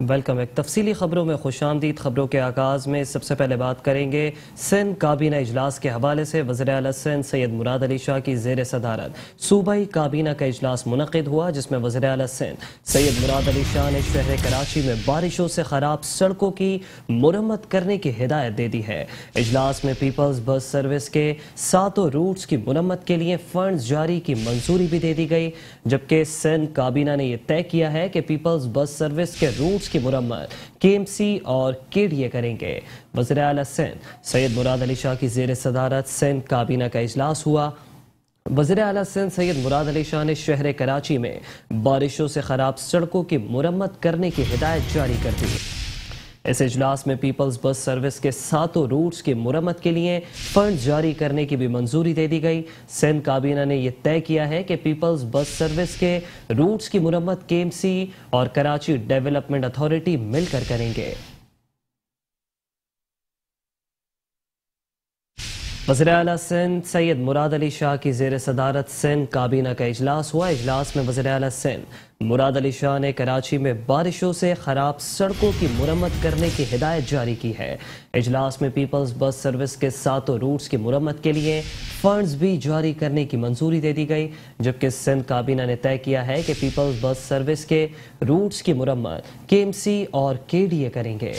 Welcome ایک تفصیلی خبروں میں خوش آمدید۔ خبروں کے آغاز میں سب سے پہلے بات کریں گے سندھ کابینہ اجلاس کے حوالے سے۔ وزیر اعلیٰ سندھ سید مراد علی شاہ کی زیر صدارت صوبائی کابینہ کا اجلاس منعقد ہوا، جس میں وزیر اعلیٰ سندھ سید مراد علی شاہ نے شہر کراچی میں بارشوں سے خراب سڑکوں کی مرمت کرنے کی ہدایت دے دی ہے۔ اجلاس میں پیپلز بس سروس کے 7 روٹس کی مرمت کے لیے فنڈز جاری کی منظوری بھی دے دی گئی، جبکہ سندھ کابینہ نے یہ طے کیا ہے کہ پیپلز بس سروس کے روٹس کی مرمت کے ایم سی اور کے ڈی اے کریں گے۔ وزیر اعلیٰ سندھ سید مراد علی شاہ کی زیر صدارت سندھ کابینہ کا اجلاس ہوا۔ وزیر اعلیٰ سندھ سید مراد علی شاہ نے شہر کراچی میں بارشوں سے خراب سڑکوں کی مرمت کرنے کی ہدایت جاری کر دی۔ اس اجلاس میں پیپلز بس سروس کے 7 روٹس کی مرمت کے لیے فنڈ جاری کرنے کی بھی منظوری دے دی گئی۔ سندھ کابینہ نے یہ طے کیا ہے کہ پیپلز بس سروس کے روٹس کی مرمت کے ایم سی اور کراچی ڈیولپمنٹ اتھارٹی مل کر کریں گے۔ وزیر اعلیٰ سندھ سید مراد علی شاہ کی زیر صدارت سندھ کابینہ کا اجلاس ہوا۔ اجلاس میں وزیر اعلیٰ سندھ مراد علی شاہ نے کراچی میں بارشوں سے خراب سڑکوں کی مرمت کرنے کی ہدایت جاری کی ہے۔ اجلاس میں پیپلز بس سروس کے 7 روٹس کی مرمت کے لیے فنڈز بھی جاری کرنے کی منظوری دے دی گئی، جبکہ سندھ کابینہ نے طے کیا ہے کہ پیپلز بس سروس کے روٹس کی مرمت کے ایم سی اور کے ڈی اے کریں گے۔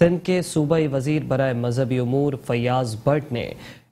سندھ کے صوبائی وزیر برائے مذہبی امور فیاض بٹ نے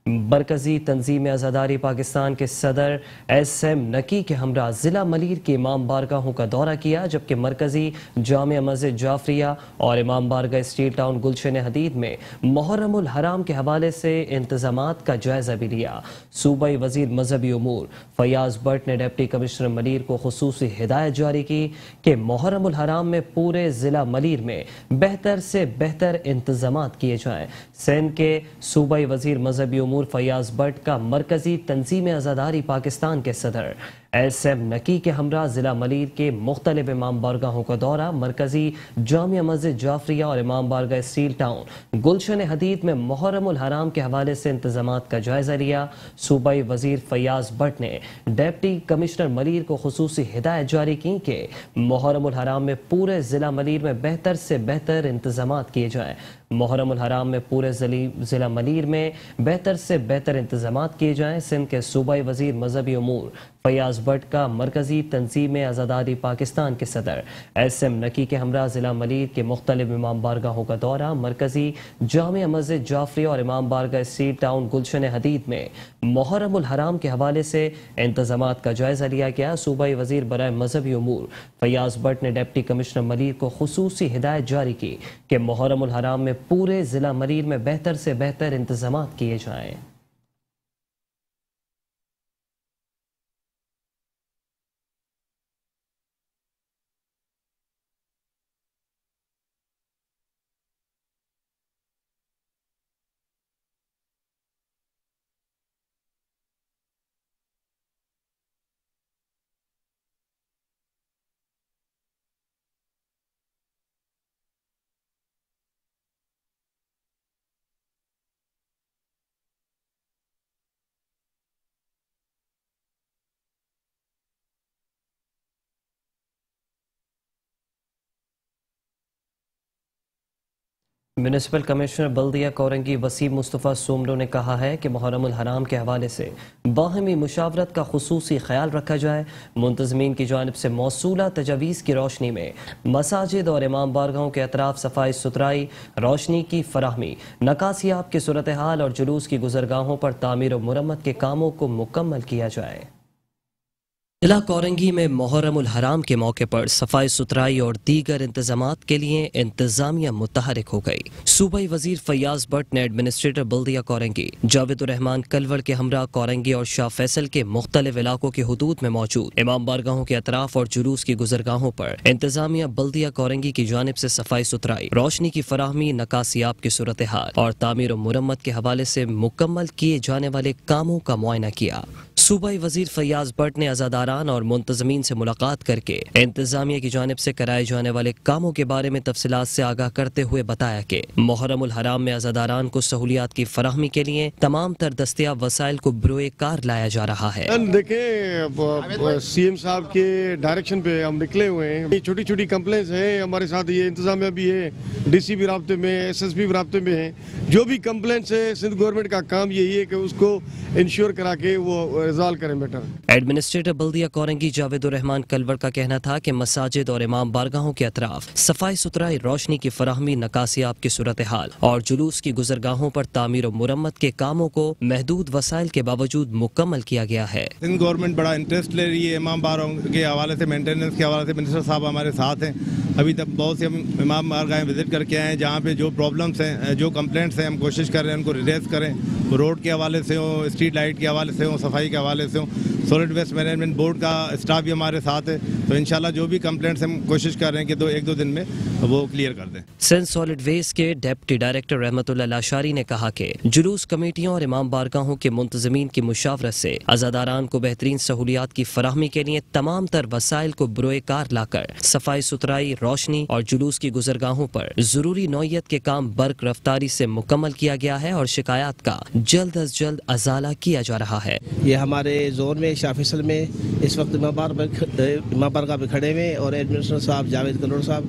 مرکزی تنظیم عزاداری پاکستان کے صدر ایس ایم نقی کے ہمراہ ضلع ملیر کی امام بارگاہوں کا دورہ کیا، جبکہ مرکزی جامع مسجد جعفریہ اور امام بارگاہ اسٹیل ٹاؤن گلشن حدید میں محرم الحرام کے حوالے سے انتظامات کا جائزہ بھی لیا۔ صوبائی وزیر مذہبی امور فیاض بٹ نے ڈپٹی کمشنر ملیر کو خصوصی ہدایت جاری کی کہ محرم الحرام میں پورے ضلع ملیر میں بہتر سے بہتر انتظامات کیے جائیں۔ سندھ کے صوبائی وزیر مذہبی امور فیاض بٹ کا مرکزی تنظیم عزاداری پاکستان کے صدر ایس ایم نقی کے ہمراہ ضلع ملیر کے مختلف امام بارگاہوں کا دورہ، مرکزی جامع مسجد جعفریہ اور امام بارگاہ اسٹیل ٹاؤن گلشن حدید میں محرم الحرام کے حوالے سے انتظامات کا جائزہ لیا۔ صوبائی وزیر فیاض بٹ نے ڈپٹی کمشنر ملیر کو خصوصی ہدایت جاری کی کہ محرم الحرام میں پورے ضلع ملیر میں بہتر سے بہتر انتظامات کیے جائیں۔ محرم الحرام میں پورے ضلع ملیر میں بہتر سے بہتر انتظامات کیے جائیں۔ سندھ کے صوبائی وزیر مذہبی امور فیاض بٹ کا مرکزی تنظیم عزاداری پاکستان کے صدر ایس ایم نقی کے ہمراہ ضلع ملیر کے مختلف امام بارگاہوں کا دورہ، مرکزی جامع مسجد جعفریہ اور امام بارگاہ اسٹیل ٹاؤن گلشن حدید میں محرم الحرام کے حوالے سے انتظامات کا جائزہ لیا گیا۔ صوبائی وزیر برائے مذہبی امور فیاض بٹ نے ڈپٹی کمشنر ملیر کو خصوصی ہدایت جاری کی کہ محرم الحرام میں پورے ضلع ملیر میں بہتر سے بہتر انتظامات کیے جائیں۔ میونسپل کمشنر بلدیہ کورنگی وسیم مصطفیٰ سومرو نے کہا ہے کہ محرم الحرام کے حوالے سے باہمی مشاورت کا خصوصی خیال رکھا جائے۔ منتظمین کی جانب سے موصولہ تجاویز کی روشنی میں مساجد اور امام بارگاہوں کے اطراف صفائی ستھرائی، روشنی کی فراہمی، نکاسیاب کی صورتحال اور جلوس کی گزرگاہوں پر تعمیر و مرمت کے کاموں کو مکمل کیا جائے۔ ضلع کورنگی میں محرم الحرام کے موقع پر صفائی ستھرائی اور دیگر انتظامات کے لیے انتظامیہ متحرک ہو گئی۔ صوبائی وزیر فیاض بٹ نے ایڈمنسٹریٹر بلدیہ کورنگی جاوید الرحمان کلوڑ کے ہمراہ کورنگی اور شاہ فیصل کے مختلف علاقوں کی حدود میں موجود امام بارگاہوں کے اطراف اور جلوس کی گزرگاہوں پر انتظامیہ بلدیہ کورنگی کی جانب سے صفائی ستھرائی، روشنی کی فراہمی، نکاسیاب کی صورتحال اور تعمیر و مرمت کے حوالے سے مکمل کیے جانے والے کاموں کا معائنہ کیا۔ صوبائی وزیر فیاض بٹ نے عزاداران عزاداران اور منتظمین سے ملاقات کرके انتظامیہ کی جانب سے کرائے جانے والے کاموں کے بارے میں تفصیلات سے آگاہ کرتے ہوئے بتایا کہ محرم الحرام میں عزاداران کو سہولیات کی فراہمی کے لیے تمام تر دستیاب وسائل کو بروئے کار لایا جا رہا ہے۔ دیکھیں سی ایم صاحب کے ڈائریکشن پہ ہم نکلے ہوئے ہیں، چھوٹی چھوٹی کمپلینس ہیں ہمارے ساتھ، یہ انتظامیہ بھی ہے، ڈی سی بھی رابطے میں، ایس ایس پی بھی رابطے میں ہیں، جو بھی کمپلینس ہے سندھ گورنمنٹ کا کام یہی ہے کہ اس کو انشور کرا کے وہ ریزالو کریں بیٹر۔ ایڈمنسٹریٹر بلدیہ کورنگی جاوید الرحمان کلور کا کہنا تھا کہ مساجد اور امام بارگاہوں کے اطراف صفائی ستھرائی، روشنی کی فراہمی، نکاسیاب کی صورتحال اور جلوس کی گزرگاہوں پر تعمیر و مرمت کے کاموں کو محدود وسائل کے باوجود مکمل کیا گیا ہے۔ سندھ گورنمنٹ بڑا انٹرسٹ لے رہی ہے امام بارگاہوں کے حوالے سے، مینٹیننس کے حوالے سے منسٹر صاحب ہمارے ساتھ ہیں۔ ابھی تک بہت سے امام بارگاہیں وزٹ کر کے آئے ہیں، جہاں پہ جو پرابلمس ہیں، جو کمپلینٹس ہیں، ہم کوشش کر رہے ہیں ان کو ریلیز کریں، روڈ کے حوالے سے ہوں، اسٹریٹ لائٹ کے حوالے سے ہوں، صفائی کے حوالے سے ہوں۔ سالڈ ویسٹ مینجمنٹ بورڈ کا اسٹاف بھی ہمارے ساتھ ہے، تو انشاءاللہ جو بھی کمپلینٹس ہم کوشش کر رہے ہیں کہ ایک دو دن میں وہ کلیئر کر دیں۔ سندھ سالڈ ویسٹ کے ڈپٹی ڈائریکٹر رحمت اللہ لاشاری نے کہا کہ جلوس کمیٹیوں اور امام بارگاہوں کے منتظمین کی مشاورت سے عزاداران کو بہترین سہولیات کی فراہمی کے لیے تمام تر وسائل کو بروئے کار لا کر صفائی ستھرائی، روشنی اور جلوس کی گزرگاہوں پر ضروری نوعیت کے کام برق رفتاری سے مکمل کیا گیا ہے اور شکایات کا جلد از جلد ازالہ کیا جا رہا ہے۔ یہ ہمارے زون میں شاہ فیصل میں اس وقت امام بارگاہ پہ کھڑے ہوئے اور ایڈمنسٹریٹر صاحب جاوید کلور صاحب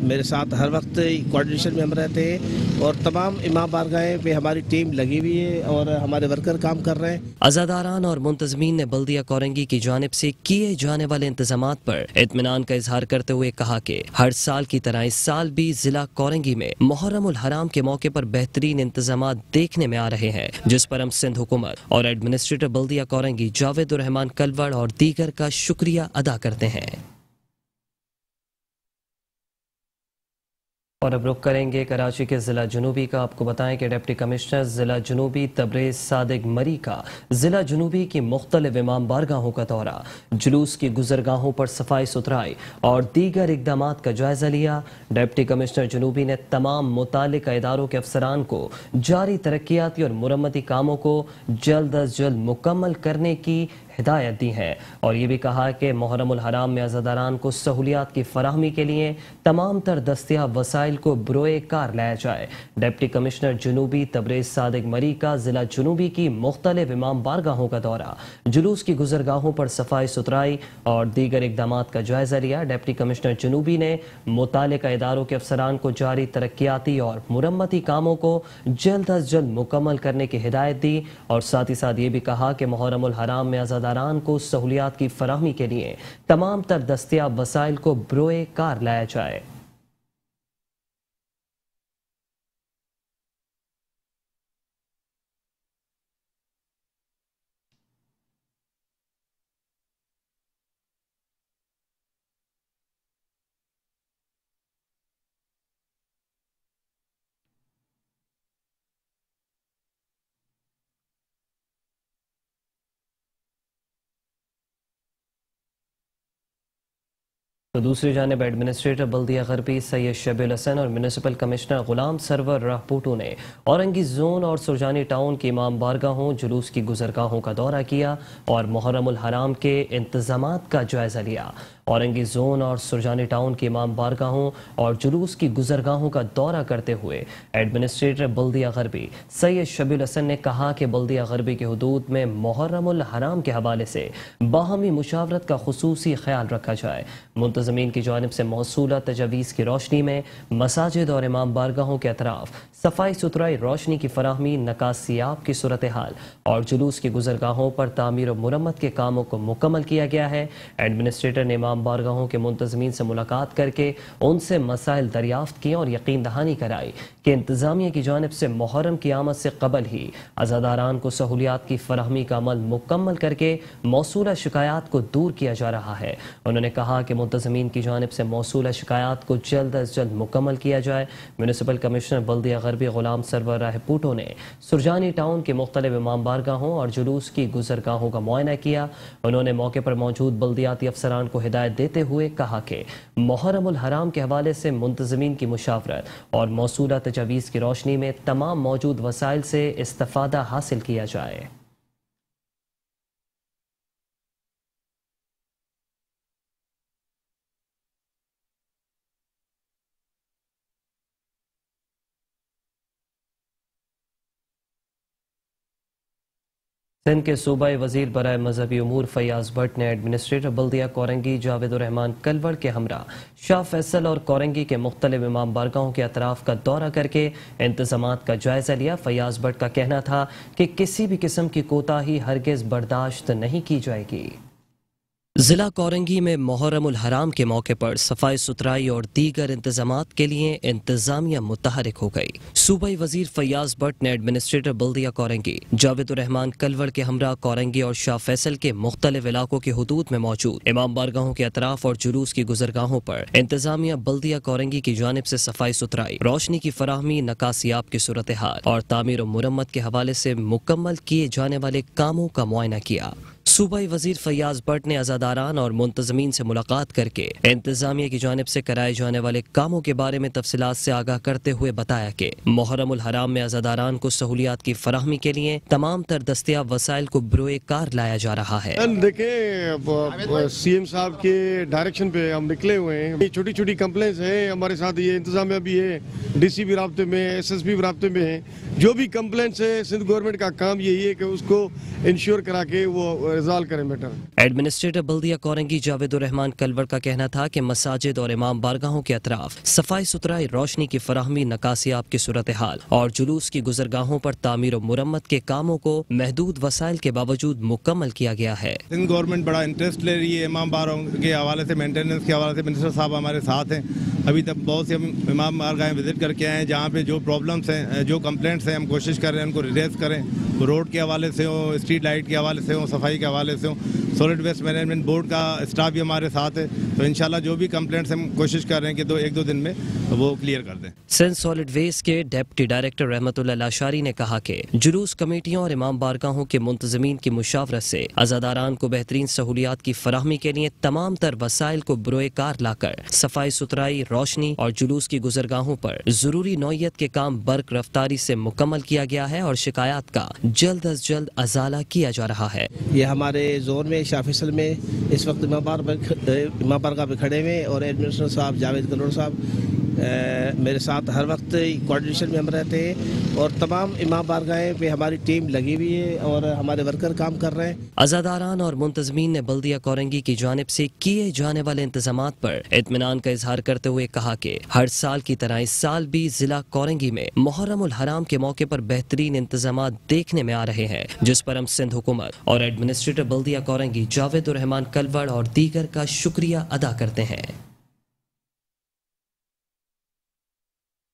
میرے ساتھ ہر وقت کوارڈینیشن میں ہم رہتے ہیں، اور تمام امام بارگاہیں پہ ہماری ٹیم لگی ہوئی ہے اور ہمارے ورکر کام کر رہے ہیں۔ عزاداران اور منتظمین نے بلدیہ کورنگی کی جانب سے کیے جانے والے انتظامات پر اطمینان کا اظہار کرتے ہوئے کہا کہ ہر سال کی طرح اس سال بھی ضلع کورنگی میں محرم الحرام کے موقع پر بہترین انتظامات دیکھنے میں آ رہے ہیں، جس پر ہم سندھ حکومت اور ایڈمنسٹریٹر بلدیہ کورنگی جاوید الرحمان کلور اور دیگر کا شکریہ ادا کرتے ہیں۔ اور اب رخ کریں گے کراچی کے ضلع جنوبی کا۔ آپ کو بتائیں کہ ڈپٹی کمشنر ضلع جنوبی تبریز صادق مری کا ضلع جنوبی کی مختلف امام بارگاہوں کا دورہ، جلوس کی گزرگاہوں پر صفائی ستھرائی اور دیگر اقدامات کا جائزہ لیا۔ ڈپٹی کمشنر جنوبی نے تمام متعلقہ اداروں کے افسران کو جاری ترقیاتی اور مرمتی کاموں کو جلد از جلد مکمل کرنے کی ہدایت دی ہے، اور یہ بھی کہا کہ محرم الحرام میں عزاداران کو سہولیات کی فراہمی کے لیے تمام تر دستیاب وسائل کو بروئے کار لایا جائے۔ ڈپٹی کمشنر جنوبی تبریز صادق مری کا ضلع جنوبی کی مختلف امام بارگاہوں کا دورہ، جلوس کی گزرگاہوں پر صفائی ستھرائی اور دیگر اقدامات کا جائزہ لیا۔ ڈپٹی کمشنر جنوبی نے متعلقہ اداروں کے افسران کو جاری ترقیاتی اور مرمتی کاموں کو جلد از جلد مکمل کرنے کی ہدایت دی، اور ساتھ ہی ساتھ یہ بھی کہا کہ محرم الحرام میں عزاداران کو سہولیات کی فراہمی کے لیے تمام تر دستیاب وسائل کو بروئے کار لایا جائے۔ تو دوسری جانب ایڈمنسٹریٹر بلدیہ غربی سید شبیر الحسن اور میونسپل کمشنر غلام سرور راہپوٹو نے اورنگی زون اور سرجانی ٹاؤن کی امام بارگاہوں، جلوس کی گزرگاہوں کا دورہ کیا اور محرم الحرام کے انتظامات کا جائزہ لیا۔ اورنگی زون اور سرجانی ٹاؤن کی امام بارگاہوں اور جلوس کی گزرگاہوں کا دورہ کرتے ہوئے ایڈمنسٹریٹر بلدیہ غربی سید شبیر الحسن نے کہا کہ بلدیہ غربی کے حدود میں محرم الحرام کے حوالے سے باہمی مشاورت کا خصوصی خیال رکھا جائے۔ منتظمین کی جانب سے موصولہ تجاویز کی روشنی میں مساجد اور امام بارگاہوں کے اطراف صفائی ستھرائی، روشنی کی فراہمی، نکاسیاب کی صورتحال اور جلوس کی گزرگاہوں پر تعمیر و مرمت کے کاموں کو مکمل کیا گیا ہے۔ ایڈمنسٹریٹر نے امام بارگاہوں کے منتظمین سے ملاقات کر کے ان سے مسائل دریافت کیے اور یقین دہانی کرائی کہ انتظامیہ کی جانب سے محرم کی آمد سے قبل ہی عزاداران کو سہولیات کی فراہمی کا عمل مکمل کر کے موصولہ شکایات کو دور کیا جا رہا ہے۔ انہوں نے کہا کہ منتظمین کی جانب سے موصولہ شکایات کو جلد از جلد مکمل کیا جائے۔ میونسپل کمشنر بلدیہ غربی غلام سرور راہپوٹو نے سرجانی ٹاؤن کے مختلف امام بارگاہوں اور جلوس کی گزرگاہوں کا معائنہ کیا۔ انہوں نے موقع پر موجود بلدیاتی افسران کو ہدایت دیتے ہوئے کہا کہ محرم الحرام کے حوالے سے منتظمین کی مشاورت اور موصولہ تجاویز کی روشنی میں تمام موجود وسائل سے استفادہ حاصل کیا جائے۔ सिंध के सूबाई वजीर बराए मजहबी उमूर फैयाज भट्ट ने एडमिनिस्ट्रेटर बल्दिया कोरंगी जावेद रहमान कलवड़ के हमरा शाह फैसल और कोरंगी के मुख्तलिफ इमाम बारगाहों के अतराफ का दौरा करके इंतजामात का जायजा लिया। फैयाज भट्ट का कहना था कि किसी भी किस्म की कोताही हरगिज बर्दाश्त नहीं की जाएगी। जिला कोरंगी में मुहर्रमुल हराम के मौके पर सफाई सुथराई और दीगर इंतजामात के लिए इंतजामिया मुतहरिक हो गई। सूबाई वजीर फैयाज भट्ट ने एडमिनिस्ट्रेटर बल्दिया कोरंगी जावेद रहमान कलवड़ के हमरा कोरंगी और शाह फैसल के मुख्तलिफ इलाकों की हुदूद में मौजूद इमाम बारगाहों के अतराफ और जुलूस की गुजरगाहों पर इंतजामिया बल्दिया कोरंगी की जानिब से सफाई सुथराई, रोशनी की फराहमी, नकासियाब की सूरत हाल और तामीर और मुरम्मत के हवाले से मुकम्मल किए जाने वाले कामों का मुआयना किया। सूबाई वजीर फैयाज भट्ट ने अज़ादारान और मुंतज़मीन से मुलाकात करके इंतजामिया की जानिब से कराए जाने वाले कामों के बारे में तफसीलात से आगाह करते हुए बताया कि मुहर्रमुल हराम में अज़ादारान को सहूलियात की फराहमी के लिए तमाम तर दस्तियाब वसाइल को बरोए कार लाया जा रहा है। देखें, सीएम साहब के डायरेक्शन पे हम निकले हुए हैं। छोटी छोटी कंप्लेंट्स हैं हमारे साथ, ये इंतजामिया भी है, डीसी भी राब्ते में, एसएसपी भी राब्ते में है। जो भी कंप्लेंट्स है सिंध गवर्नमेंट का काम यही है कि उसको इंश्योर करा के वो रिजॉल्व करें मैटर। एडमिनिस्ट्रेटर बल्दिया कोरंगी जावेद रहमान कलवड़ का कहना था कि मसाजिद और इमाम बारगाहों के अतराफ सफाई सुथराई, रोशनी की फराहमी, नकासियाब की सूरत हाल और जुलूस की गुजरगाहों पर तामीर और मुरम्मत के कामों को महदूद वसाइल के बावजूद मुकम्मल किया गया है। सिंध गवर्नमेंट बड़ा इंटरेस्ट ले रही है इमाम बारगाहों के हवाले से, मेंटेनेंस के हवाले से। मिनिस्टर साहब हमारे साथ हैं। अभी तक बहुत से हम इमाम बारगाहें विजिट करके आए हैं जहाँ पे जो प्रॉब्लम्स हैं, जो कंप्लेंट्स हैं, हम कोशिश कर रहे हैं उनको रिड्रेस करें। रोड के हवाले से हो, स्ट्रीट लाइट के हवाले से हो, सफाई के हवाले से हो, सॉलिड वेस्ट मैनेजमेंट बोर्ड का स्टाफ भी हमारे साथ है। तो इंशाल्लाह जो भी कंप्लेंट्स हम कोशिश कर रहे हैं कि एक दो दिन में वो क्लियर कर दें। सिंध सॉलिड वेस्ट के डेप्टी डायरेक्टर रहमतुल्लाह लाशारी ने कहा कि जुलूस कमेटियों और इमाम बारगाहों के मुंतजमीन की मुशावरत से अज़ादारान को बेहतरीन सहूलियात की फराहमी के लिए तमाम तर वसाइल को बरोए कार लाकर सफाई सुथराई, रोशनी और जुलूस की गुजरगाहों पर जरूरी नौयत के काम बर्क रफ्तारी से मुकम्मल किया गया है और शिकायत का जल्द अज जल्द अजाला किया जा रहा है। ये हमारे जोन में शाह फैसल में इस वक्त इमाम बारगाह पे खड़े हुए और एडमिनिस्ट्रेटर साहब जावेद कलोड़ साहब मेरे साथ हर वक्त कोऑर्डिनेशन में हम रहते हैं और तमाम इमाम बारगाहें पे हमारी टीम लगी हुई है और हमारे वर्कर काम कर रहे हैं। अज़ादारान और मुंतज़मीन ने बल्दिया कोरंगी की जानिब से किए जाने वाले इंतजामात पर इत्मीनान का इजहार करते हुए कहा कि हर साल की तरह इस साल भी जिला कोरंगी में मुहर्रमुल हराम के मौके पर बेहतरीन इंतजामात देखने में आ रहे हैं, जिस पर हम सिंध हुकूमत और एडमिनिस्ट्रेटर बल्दिया कोरंगी जावेद रहमान कलवड़ और दीगर का शुक्रिया अदा करते हैं।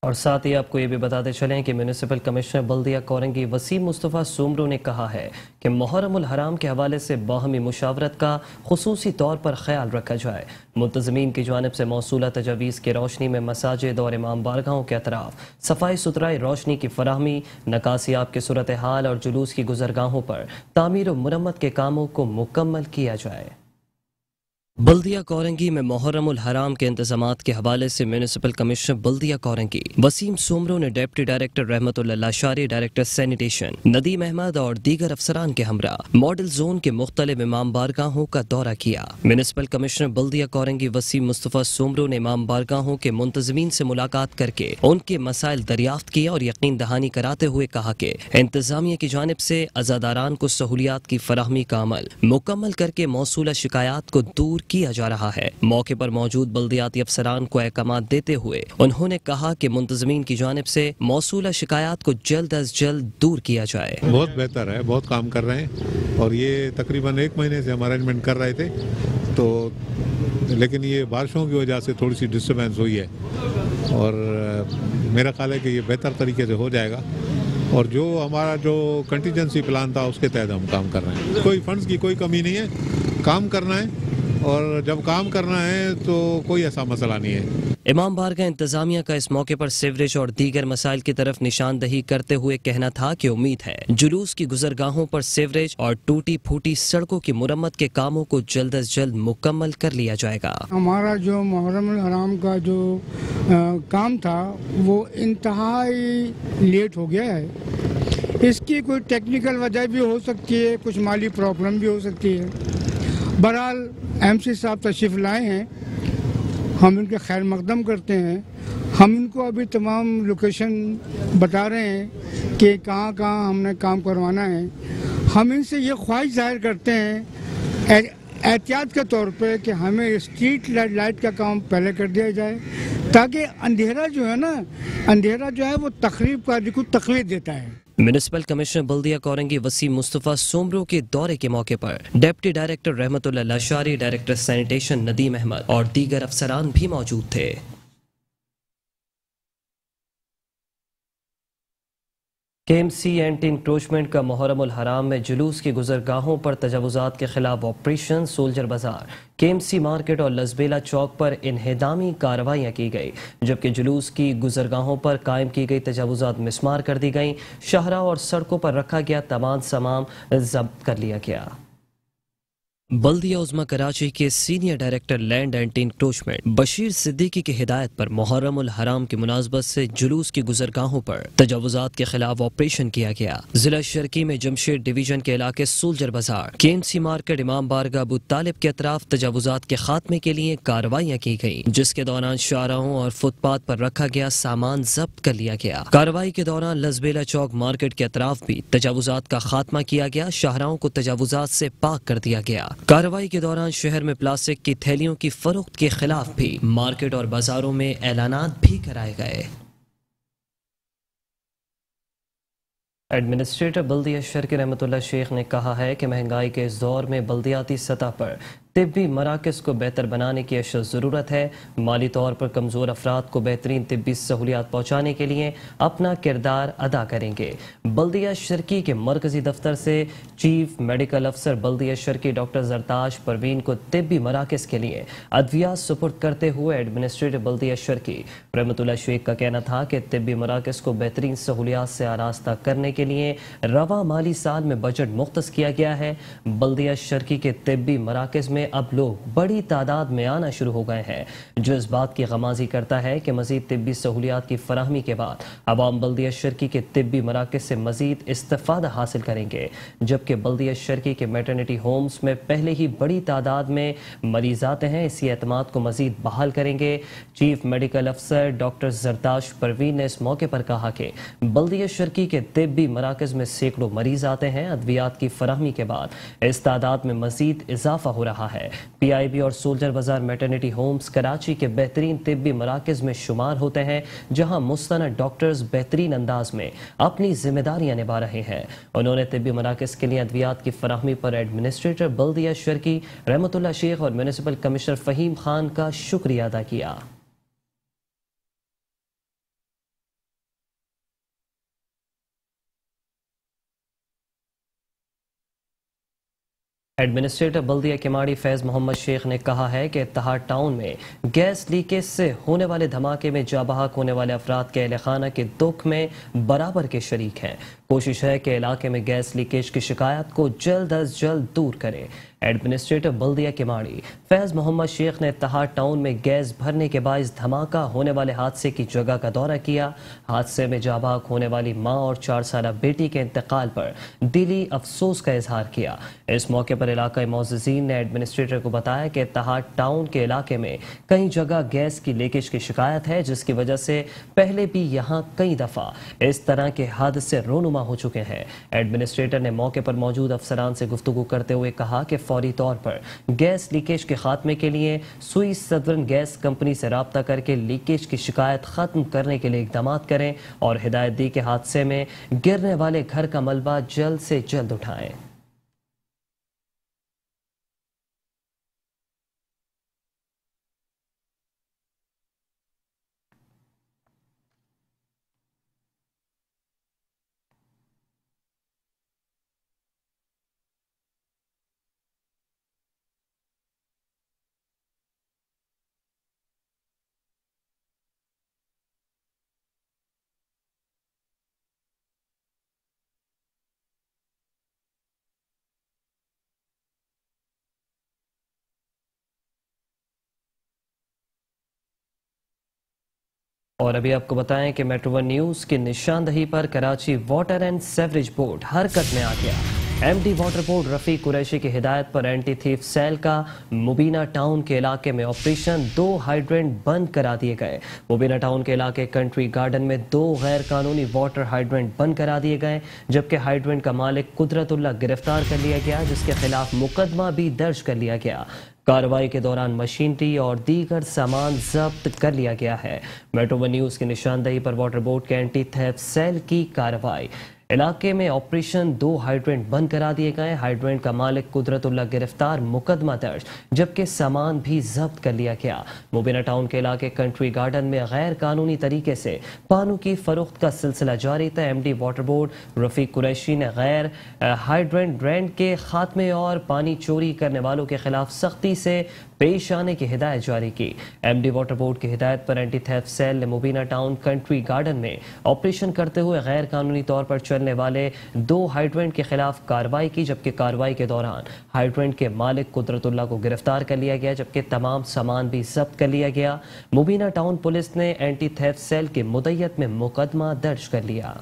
और साथ ही आपको ये भी बताते चलें कि म्यूनिसिपल कमिश्नर बल्दिया कोरंगी वसीम मुस्तफ़ा सोमरो ने कहा है कि मुहर्रमुल हराम के हवाले से बाहमी मुशावरत का खुसूसी तौर पर ख्याल रखा जाए। मुंतज़मीन की जानिब से मौसूला तजावीज़ की रोशनी में मसाजिद और इमाम बारगाहों के अतराफ सफाई सुथराई, रोशनी की फराहमी, नकासियाब की सूरत हाल और जुलूस की गुजरगाहों पर तामीर और मुरम्मत के कामों को मुकम्मल किया जाए। बल्दिया कोरंगी में मुहर्रमुल हराम के इंतजामात के हवाले से म्यूनिसिपल कमिश्नर बल्दिया कोरंगी वसीम सोमरो ने डिप्टी डायरेक्टर रहमतुल्लाह लाशारी, डायरेक्टर सैनिटेशन नदीम अहमद और दीगर अफसरान के हमरा मॉडल जोन के मुख्तलिफ इमाम बारगाहों का दौरा किया। म्यूनिसिपल कमिश्नर बल्दिया कोरंगी वसीम मुस्तफ़ा सोमरो ने इमाम बारगाहों के मुंतजमीन से मुलाकात करके उनके मसाइल दरियाफ्त किए और यकीन दहानी कराते हुए कहा कि इंतजामिया की जानिब से अज़ादारान को सहूलियात की फराहमी का अमल मुकम्मल करके मौसूला शिकायत को दूर किया जा रहा है। मौके पर मौजूद बल्दियाती अफसरान को अहकामात देते हुए उन्होंने कहा कि मुंतजमीन की जानिब से मौसूला शिकायत को जल्द अज जल्द दूर किया जाए। बहुत बेहतर है, बहुत काम कर रहे हैं और ये तकरीबन 1 महीने से हम अरेंजमेंट कर रहे थे, तो लेकिन ये बारिशों की वजह से थोड़ी सी डिस्टर्बेंस हुई है और मेरा ख्याल है कि ये बेहतर तरीके से हो जाएगा और जो हमारा जो कंटीजेंसी प्लान था उसके तहत हम काम कर रहे हैं। कोई फंड्स की कोई कमी नहीं है, काम करना है और जब काम करना है तो कोई ऐसा मसला नहीं है। इमाम बारगाह इंतजामिया का इस मौके पर सीवरेज और दीगर मसाइल की तरफ निशानदही करते हुए कहना था कि उम्मीद है जुलूस की गुजरगाहों पर सीवरेज और टूटी फूटी सड़कों की मुरम्मत के कामों को जल्द अज जल्द मुकम्मल कर लिया जाएगा। हमारा जो मुहर्रमुल हराम का जो काम था वो इंतहाई लेट हो गया है। इसकी कोई टेक्निकल वजह भी हो सकती है, कुछ माली प्रॉब्लम भी हो सकती है। बहरहाल एमसी साहब तशरीफ़ लाए हैं, हम इनके खैर मकदम करते हैं। हम इनको अभी तमाम लोकेशन बता रहे हैं कि कहाँ कहाँ हमने काम करवाना है। ہم ان سے یہ خواہش ظاہر کرتے ہیں احتیاط کے طور پہ کہ ہمیں اسٹریٹ لائٹ کا کام پہلے کر دیا جائے تاکہ اندھیرا جو ہے نا وہ تخریب کا کچھ تقویت دیتا ہے۔ میونسپل کمشنر بلدیہ کورنگی وسیم مصطفیٰ سومرو کے دورے کے موقع پر ڈپٹی ڈائریکٹر رحمت اللہ لاشاری، ڈائریکٹر سینیٹیشن ندیم احمد اور دیگر افسران بھی موجود تھے۔ کے ایم سی اینٹی انکروچمنٹ کا محرم الحرام میں جلوس کی گزرگاہوں پر تجاوزات کے خلاف آپریشن سولجر بازار، کے ایم سی مارکیٹ اور لزبیلا چوک پر انہدامی کارروائیاں کی گئی، جبکہ جلوس کی گزرگاہوں پر قائم کی گئی تجاوزات مسمار کر دی گئیں۔ شاہراہ اور سڑکوں پر رکھا گیا تمام سامان ضبط کر لیا گیا۔ بلدیہ عظمی کراچی کے senior director land anti encroachment Bashir Siddiqui کی ہدایت پر محرم الحرام کی مناسبت سے جلوس کی گزرگاہوں پر تجاوزات کے خلاف آپریشن کیا گیا۔ ضلع شرقی میں جمشید ڈویژن کے علاقے سولجر بازار، کے ایم سی مارکیٹ، امام بارگاہ ابو طالب کے اطراف تجاوزات کے خاتمے کے لیے کارروائیاں کی گئیں، جس کے دوران شاہراہوں اور فٹ پاتھ پر رکھا گیا سامان ضبط کر لیا گیا۔ کارروائی کے دوران لزبیلا چوک مارکیٹ کے اطراف بھی تجاوزات کا خاتمہ کیا گیا، شاہراہوں کو تجاوزات سے پاک کر دیا گیا۔ کارروائی کے دوران شہر میں پلاسٹک کی تھیلیوں کی فروخت کے خلاف بھی مارکیٹ اور بازاروں میں اعلانات بھی کرائے گئے۔ ایڈمنسٹریٹر بلدیہ شرکی رحمت اللہ شیخ نے کہا ہے کہ مہنگائی کے اس دور میں بلدیاتی سطح پر طبی مراکز کو بہتر بنانے کی اشد ضرورت ہے۔ مالی طور پر کمزور افراد کو بہترین طبی سہولیات پہنچانے کے لیے اپنا کردار ادا کریں گے۔ بلدیہ شرکی کے مرکزی دفتر سے چیف میڈیکل افسر بلدیہ شرکی ڈاکٹر زرتاش پروین کو طبی مراکز کے لیے ادویات سپرد کرتے ہوئے ایڈمنسٹریٹر بلدیہ شرکی رحمت اللہ شیخ کا کہنا تھا کہ طبی مراکز کو بہترین سہولیات سے آراستہ کرنے کے لیے رواں مالی سال میں بجٹ مختص کیا گیا ہے۔ بلدیہ شرکی کے طبی مراکز میں اب لوگ بڑی تعداد میں آنا شروع ہو گئے ہیں، جو اس بات کی غمازی کرتا ہے کہ مزید طبی سہولیات کی فراہمی کے بعد عوام بلدیہ شرکی کے طبی مراکز سے مزید استفادہ حاصل کریں گے، جبکہ بلدیہ شرکی کے میٹرنٹی ہومز میں پہلے ہی بڑی تعداد میں مریض آتے ہیں۔ اسی اعتماد کو مزید بحال کریں گے۔ چیف میڈیکل افسر ڈاکٹر زرتاش پروین نے اس موقع پر کہا کہ بلدیہ شرکی کے طبی مراکز میں سینکڑوں مریض آتے ہیں۔ ادویات کی فراہمی کے بعد اس تعداد میں مزید اضافہ ہو رہا ہے۔ پی آئی بی اور سولجر بازار میٹرنٹی ہومز کراچی کے بہترین طبی مراکز میں شمار ہوتے ہیں، جہاں مستند ڈاکٹرز بہترین انداز میں اپنی ذمہ داریاں نبھا رہے ہیں۔ انہوں نے طبی مراکز کے لیے ادویات کی فراہمی پر ایڈمنسٹریٹر بلدیہ شرکی رحمت اللہ شیخ اور میونسپل کمشنر فہیم خان کا شکریہ ادا کیا۔ ایڈمنسٹریٹر بلدیہ کماڑی فیض محمد شیخ نے کہا ہے کہ اتحاد ٹاؤن میں گیس لیکیج سے ہونے والے دھماکے میں جاں بحق ہونے والے افراد کے اہل خانہ کے دکھ میں برابر کے شریک ہیں۔ کوشش ہے کہ علاقے میں گیس لیکیج کی شکایات کو جلد از جلد دور کرے۔ ایڈمنسٹریٹر بلدیہ کماڑی فیض محمد شیخ نے اتحاد ٹاؤن میں گیس بھرنے کے باعث دھماکہ ہونے والے حادثے کی جگہ کا دورہ کیا۔ حادثے میں جاں بحق ہونے والی ماں اور 4 سالہ بیٹی کے انتقال پر دلی افسوس کا اظہار کیا۔ اس موقع پر علاقائی معززین نے ایڈمنسٹریٹر کو بتایا کہ اتحاد ٹاؤن کے علاقے میں کئی جگہ گیس کی لیکیج کی شکایت ہے، جس کی وجہ سے پہلے بھی یہاں کئی دفعہ اس طرح کے حادثے رونما ہو چکے ہیں۔ ایڈمنسٹریٹر نے موقع پر موجود افسران سے گفتگو کرتے ہوئے کہا کہ فوری طور پر گیس لیکیج کے خاتمے کے لیے سوئی سدرن گیس کمپنی سے رابطہ کر کے لیکیج کی شکایت ختم کرنے کے لیے اقدامات کریں اور ہدایت دی کہ حادثے میں گرنے والے گھر کا ملبہ جلد سے جلد اٹھائیں۔ اور ابھی آپ کو بتائیں کہ میٹرو ون نیوز کی نشاندہی پر Karachi water and sewerage board حرکت میں آ گیا۔ MD water board Rafi Qureshi की हिदायत पर एंटी थीफ सेल का मुबीना टाउन के इलाके में ऑपरेशन, 2 हाइड्रेंट बंद करा दिए गए। मुबीना टाउन के इलाके कंट्री गार्डन में 2 गैर कानूनी वाटर हाइड्रेंट बंद करा दिए गए, जबकि हाइड्रेंट का मालिक कुदरतुल्लाह गिरफ्तार कर लिया गया, जिसके खिलाफ मुकदमा भी दर्ज कर लिया गया। कार्रवाई के दौरान मशीनरी और दीगर सामान जब्त कर लिया गया है। मेट्रो वन न्यूज़ की निशानदही पर वाटर बोर्ड के एंटी थेफ्ट सेल की कार्रवाई। इलाके में ऑपरेशन, 2 हाइड्रेंट बंद करा दिए गए। हाइड्रेंट का मालिक कुदरतुल्लाह गिरफ्तार, मुकदमा दर्ज, जबकि सामान भी जब्त कर लिया गया। मुबीना टाउन के इलाके कंट्री गार्डन में गैर कानूनी तरीके से पानी की फरोख्त का सिलसिला जारी था। MD वाटर बोर्ड रफ़ीक कुरैशी ने गैर हाइड्रेंट ड्रेन के खात्मे और पानी चोरी करने वालों के खिलाफ सख्ती से पेश आने की हिदायत जारी की। MD वाटर बोर्ड की हिदायत पर एंटी थेफ्ट सेल ने मुबीना टाउन कंट्री गार्डन में ऑपरेशन करते हुए गैर कानूनी तौर पर चलने वाले 2 हाइड्रेंट के खिलाफ कार्रवाई की, जबकि कार्रवाई के दौरान हाइड्रेंट के मालिक कुदरतुल्लाह को गिरफ्तार कर लिया गया, जबकि तमाम सामान भी जब्त कर लिया गया। मुबीना टाउन पुलिस ने एंटी थेफ्ट सेल के मुद्दत में मुकदमा दर्ज कर लिया।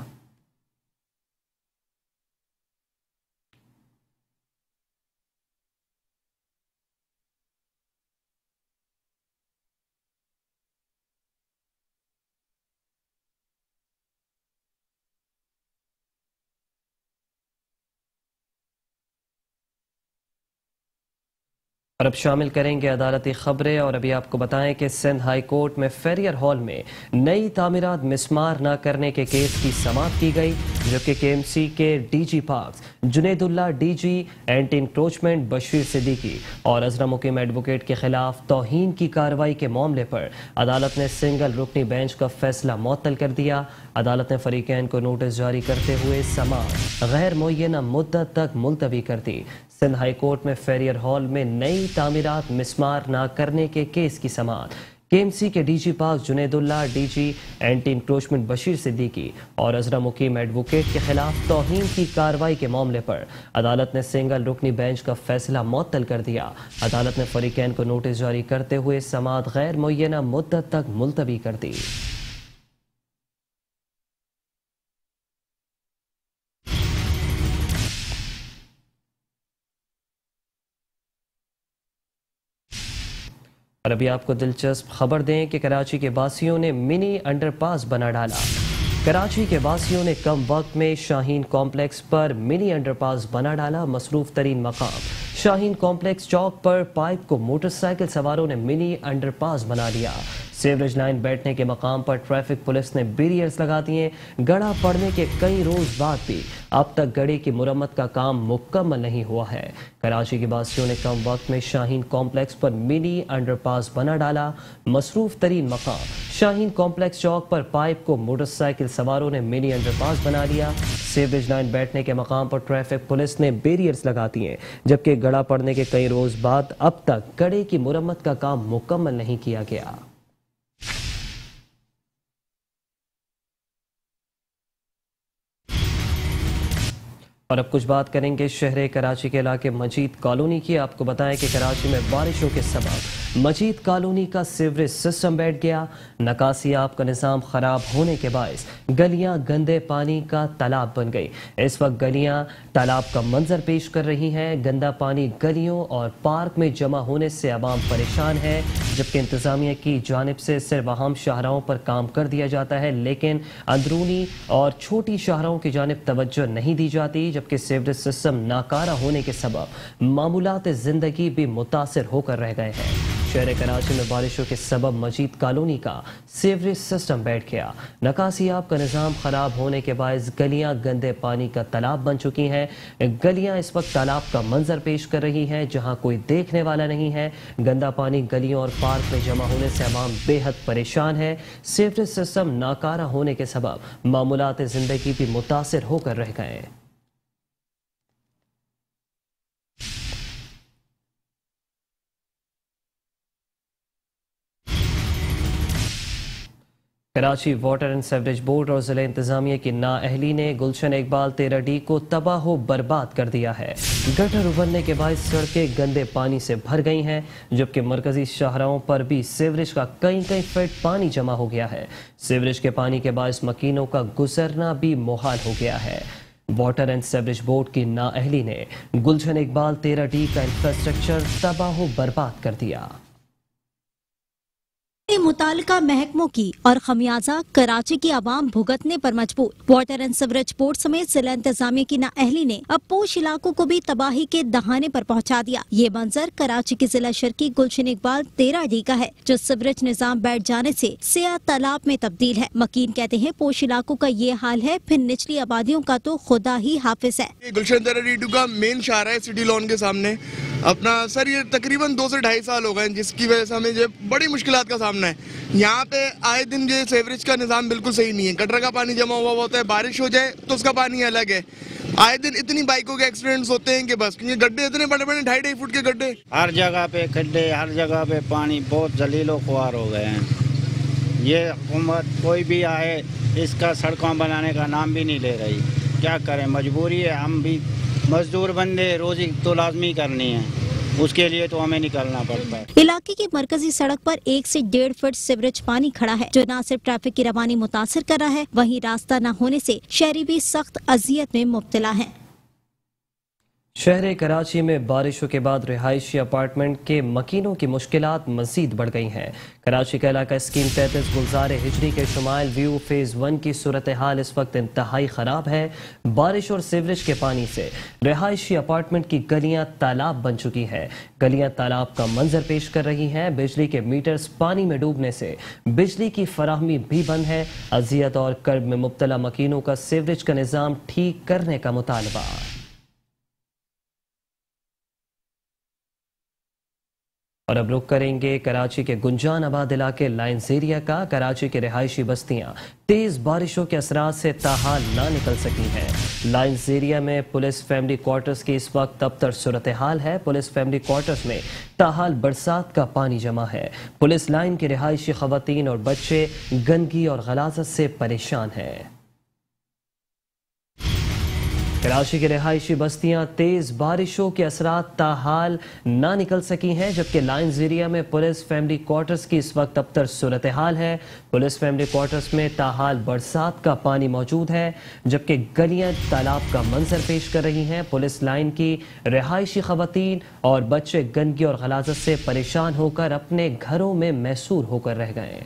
और अब शामिल करेंगे अदालती खबरें। और अभी आपको बताएं कि सिंध हाई कोर्ट में फेरियर हॉल में नई तामीरात मिसमार न करने के केस की समाअत की गई, जबकि KMC के DG parks Junaidullah, DG anti encroachment Bashir Siddiqui और अजरा मुकीम एडवोकेट के खिलाफ तौहीन की कार्रवाई के मामले पर अदालत ने सिंगल रुकनी बेंच का फैसला मुअत्तल कर दिया। अदालत ने फरीकैन को नोटिस जारी करते हुए समाअत गैर मुअय्यना मुद्दत तक मुलतवी कर दी। सिंध हाई कोर्ट में फेरियर हॉल में नई तामीरात मिसमार न करने के केस की समाअत KMC के DG park Junaidullah, DG anti encroachment Bashir Siddiqui और अजरा मुकीम एडवोकेट के खिलाफ तौहीन की कार्रवाई के मामले पर अदालत ने सिंगल रुकनी बेंच का फैसला मुअत्तल कर दिया। अदालत ने फरीकैन को नोटिस जारी करते हुए समाअत गैर मुअय्यना मुद्दत तक मुलतवी कर दी। और अभी आपको दिलचस्प खबर दें कि कराची के वासियों ने मिनी अंडरपास बना डाला। कराची के वासियों ने कम वक्त में शाहीन कॉम्प्लेक्स पर मिनी अंडरपास बना डाला। मसरूफ तरीन मकाम शाहीन कॉम्प्लेक्स चौक पर पाइप को मोटरसाइकिल सवारों ने मिनी अंडरपास बना लिया। सीवरेज लाइन बैठने के मकाम पर ट्रैफिक पुलिस ने बैरियर्स लगा दिए। गड़ा पड़ने के कई रोज बाद भी अब तक गड़े की मुरम्मत का काम मुकम्मल नहीं हुआ है। कराची के वासियों ने कम वक्त में शाहीन कॉम्प्लेक्स पर मिनी अंडरपास बना डाला। मसरूफ तरीन मकाम शाहीन कॉम्प्लेक्स चौक पर पाइप को मोटरसाइकिल सवारों ने मिनी अंडरपास बना लिया। सीवरेज लाइन बैठने के मकाम पर ट्रैफिक पुलिस ने बैरियर्स लगा दिए, जबकि गड़ा पड़ने के कई रोज बाद अब तक गड़े की मुरम्मत का काम मुकम्मल नहीं किया गया। और अब कुछ बात करेंगे शहर कराची के इलाके मजीद कॉलोनी की। आपको बताएं कि कराची में बारिशों के सबब मजीद कॉलोनी का सीवरेज सिस्टम बैठ गया। नकासियाब का निज़ाम ख़राब होने के बायस गलियां गंदे पानी का तालाब बन गई। इस वक्त गलियां तालाब का मंजर पेश कर रही हैं। गंदा पानी गलियों और पार्क में जमा होने से आवाम परेशान है, जबकि इंतज़ामिया की जानिब से सिर्फ अहम शाहराहों पर काम कर दिया जाता है, लेकिन अंदरूनी और छोटी शाहराहों की जानिब तवज्जो नहीं दी जाती। जबकि सीवरेज सिस्टम नाकारा होने के सबब मामूलात ज़िंदगी भी मुतासिर होकर रह गए हैं। शहर कराची में बारिशों के सबब मजीद कॉलोनी का सीवरेज सिस्टम बैठ गया। नकासियाब का निज़ाम ख़राब होने के बायस गलियां गंदे पानी का तालाब बन चुकी हैं। गलियां इस वक्त तालाब का मंजर पेश कर रही हैं, जहां कोई देखने वाला नहीं है। गंदा पानी गलियों और पार्क में जमा होने से आवाम बेहद परेशान है। सीवरेज सिस्टम नाकारा होने के सबब मामूलात ज़िंदगी भी मुतासिर होकर रह गए। Karachi water and sewerage board और जिला इंतजामिया की नाअहली ने गुलशन इकबाल 13D को तबाह बर्बाद कर दिया है। गटर उभरने के बाद सड़कें गंदे पानी से भर गई हैं, जबकि मरकजी शाहराहों पर भी सीवरेज का कई फीट पानी जमा हो गया है। सीवरेज के पानी के बायस मकीनों का गुजरना भी मुहाल हो गया है। वाटर एंड सीवरेज बोर्ड की नाअहली ने गुलशन इकबाल 13D का इंफ्रास्ट्रक्चर तबाह बर्बाद कर दिया। मुतालिका महकमों की और खमियाजा कराची की आवाम भुगतने पर मजबूर। वाटर एंड सीवरेज बोर्ड समेत जिला इंतजामिया की नाअहली ने अब पोश इलाकों को भी तबाही के दहाने पर पहुंचा दिया। ये मंजर कराची के जिला शर्की गुलशन इकबाल 13D का है, जो सीवरेज निजाम बैठ जाने से सिया तालाब में तब्दील है। मकीन कहते हैं पोश इलाकों का ये हाल है, फिर निचली आबादियों का तो खुदा ही हाफिज है। गुलशन 13D का मेन शाहरा है सिटी लॉन के सामने अपना सर, ये तकरीबन 2 से 2.5 साल हो गए, जिसकी वजह से हमें ये बड़ी मुश्किलात का सामना है। यहाँ पे आए दिन ये सीवरेज का निज़ाम बिल्कुल सही नहीं है। गटर का पानी जमा हुआ होता है, बारिश हो जाए तो उसका पानी अलग है। आए दिन इतनी बाइकों के एक्सीडेंट्स होते हैं कि बस, क्योंकि गड्ढे इतने बड़े बड़े 2.5 फुट के गड्ढे, हर जगह पे खड्डे, हर जगह पे पानी, बहुत जलीलो ख्वार हो गए हैं। ये हुकूमत कोई भी आए इसका सड़कों बनाने का नाम भी नहीं ले रही। क्या करें, मजबूरी है, हम भी मजदूर बंदे, रोजी तो लाजमी करनी है, उसके लिए तो हमें निकलना पड़ता है। इलाके की मरकजी सड़क पर 1 से 1.5 फुट सीवरेज पानी खड़ा है, जो न सिर्फ ट्रैफिक की रवानी मुतासिर कर रहा है, वहीं रास्ता न होने से शहरी भी सख्त अजियत में मुब्तला हैं। शहर कराची में बारिशों के बाद रिहायशी अपार्टमेंट के मकीनों की मुश्किलात मजीद बढ़ गई हैं। कराची का इलाका स्कीम 33 गुलजार हिजरी के शुमाइल व्यू फेज़ 1 की सूरत हाल इस वक्त इंतहाई ख़राब है। बारिश और सीवरेज के पानी से रिहायशी अपार्टमेंट की गलियां तालाब बन चुकी हैं। गलियां तालाब का मंजर पेश कर रही हैं। बिजली के मीटर्स पानी में डूबने से बिजली की फराहमी भी बंद है। अजियत और कर्ब में मुब्तला मकीनों का सीवरेज का निज़ाम ठीक करने का मुतालबा। और अब रुख करेंगे कराची के गुंजान आबाद इलाके लाइन्स एरिया का। कराची के रिहायशी बस्तियां तेज बारिशों के असरात से ताहाल ना निकल सकी हैं। लाइन्स एरिया में पुलिस फैमिली क्वार्टर्स की इस वक्त अबतर सूरत हाल है। पुलिस फैमिली क्वार्टर्स में ताहाल बरसात का पानी जमा है। पुलिस लाइन के रिहायशी खवातीन और बच्चे गंदगी और गलाजत से परेशान हैं। कराची की रिहायशी बस्तियां तेज बारिशों के असरात ताहाल ना निकल सकी हैं, जबकि लाइन्स एरिया में पुलिस फैमिली क्वार्टर्स की इस वक्त अबतर सूरत हाल है। पुलिस फैमिली क्वार्टर्स में ताहाल बरसात का पानी मौजूद है, जबकि गलियां तालाब का मंजर पेश कर रही हैं। पुलिस लाइन की रिहायशी खवातीन और बच्चे गंदगी और गलाजत से परेशान होकर अपने घरों में मैसूर होकर रह गए।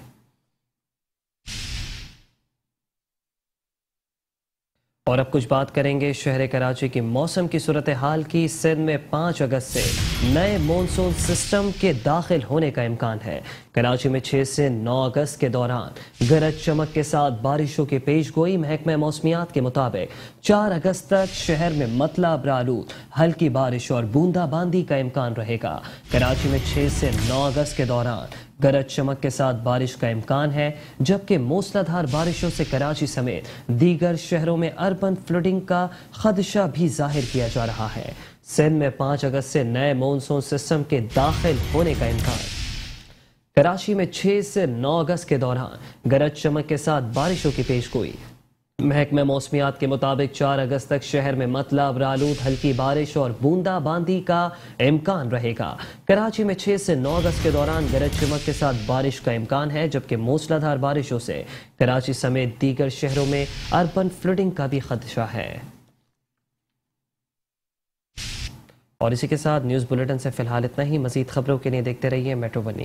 और अब कुछ बात करेंगे शहर कराची की मौसम की सूरत हाल की। सिंध में 5 अगस्त से नए मॉनसून सिस्टम के दाखिल होने का इम्कान है। कराची में 6 से 9 अगस्त के दौरान गरज चमक के साथ बारिशों की पेशगोई। महकमा मौसमियात के मुताबिक 4 अगस्त तक शहर में मतला आलूद हल्की बारिश और बूंदाबांदी का इम्कान रहेगा। कराची में 6 से 9 अगस्त के दौरान गरज चमक के साथ बारिश का इम्कान है, जबकि मूसलाधार बारिशों से कराची समेत दीगर शहरों में अर्बन फ्लडिंग का खदशा भी जाहिर किया जा रहा है। सिंध में 5 अगस्त से नए मॉनसून सिस्टम के दाखिल होने का इम्कान। कराची में 6 से 9 अगस्त के दौरान गरज चमक के साथ बारिशों की पेशगोई। महकमा मौसमियात के मुताबिक 4 अगस्त तक शहर में मतला आलूद हल्की बारिश और बूंदाबांदी का इम्कान रहेगा। कराची में 6 से 9 अगस्त के दौरान गरज चमक के साथ बारिश का इम्कान है, जबकि मूसलाधार बारिशों से कराची समेत दीगर शहरों में अर्बन फ्लडिंग का भी खदशा है। और इसी के साथ न्यूज़ बुलेटिन से फिलहाल इतना ही। मजीद खबरों के लिए देखते रहिए मेट्रो वन न्यूज़।